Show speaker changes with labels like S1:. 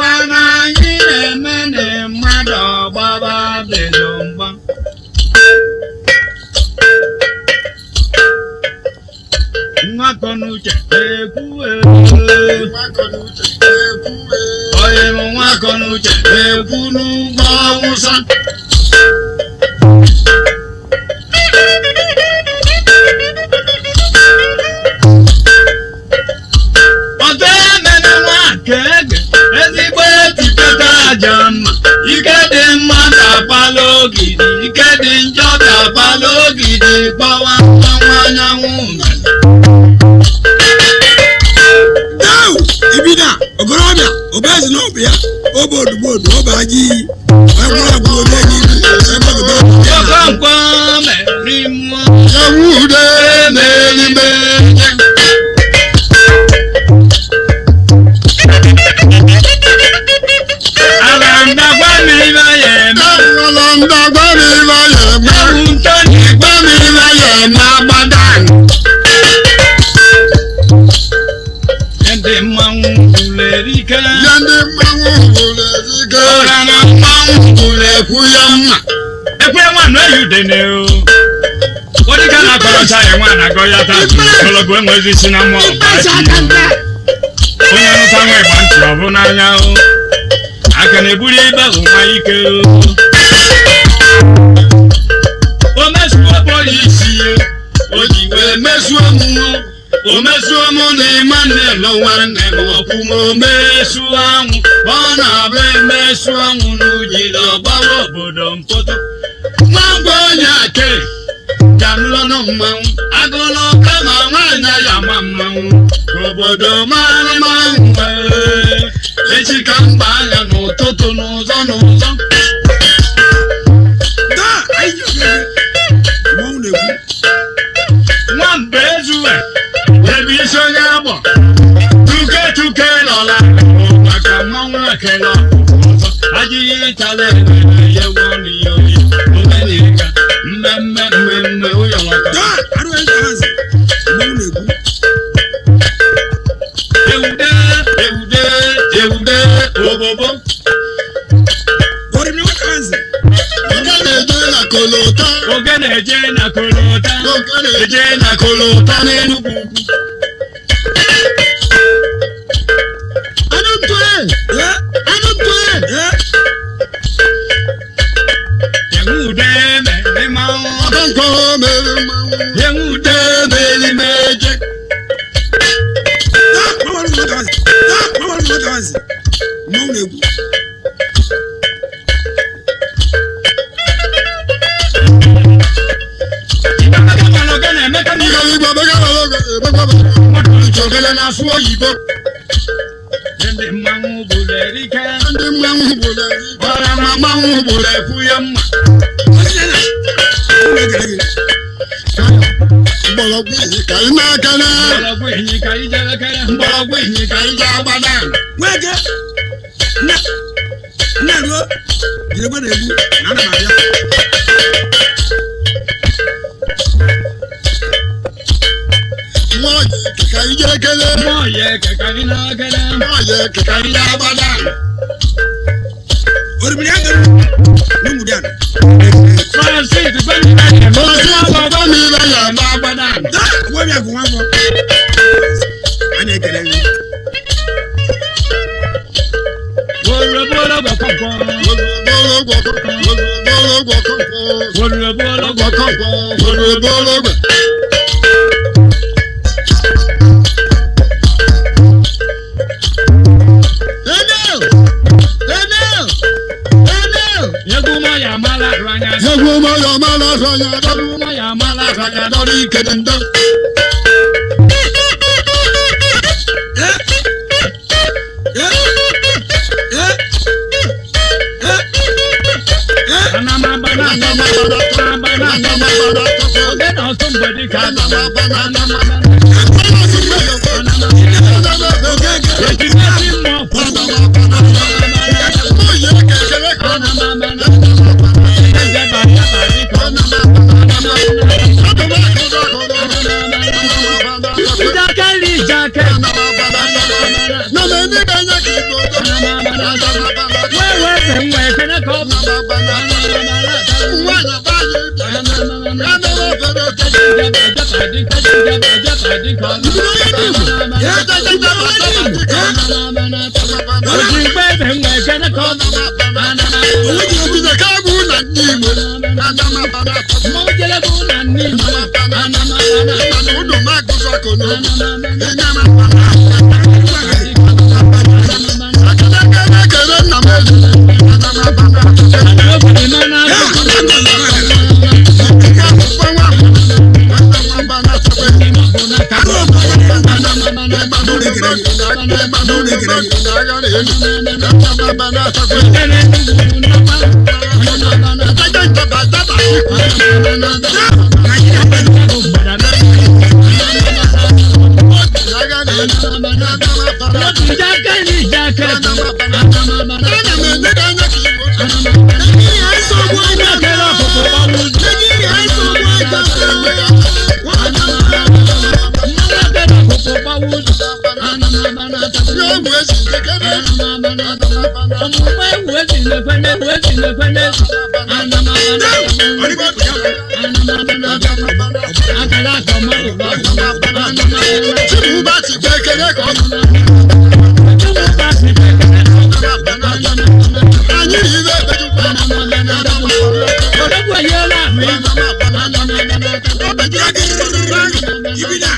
S1: na mene mado baba de jomba Mwakonuche ekuwe Oye mwakonuche ekunu bawusa Kege, ezigbo etiketa jama, ike dị mma ga-apala ogidi, ike dị njọ ga-apala ogidi, gbawa anyanwụ mere.
S2: Now, ibida, okorobịa, obezi n'obi ya, obodo, obaji, agwụ n'enyi,
S1: Ọkọnkọ meri mmụọ, ewude n'eluigwe. What you can go outside when I go out to go with this in a more. When you know somewhere bunch of now, I can believe that my girl. Oh, mess what boy is here. Oh, you will mess one. Oh, mess one money, man, no one ever come mess one. One of them mess one who did a bow, but don't put up. Mamboyake, Jamlono Mam, Agono Kama, Yamam, Robodo Man, Echikamba, no Toto no Zono. One bezue, baby Soyabo, to Kelola, Makamona Kela, Aji Tale, Yawani.
S2: Ibida.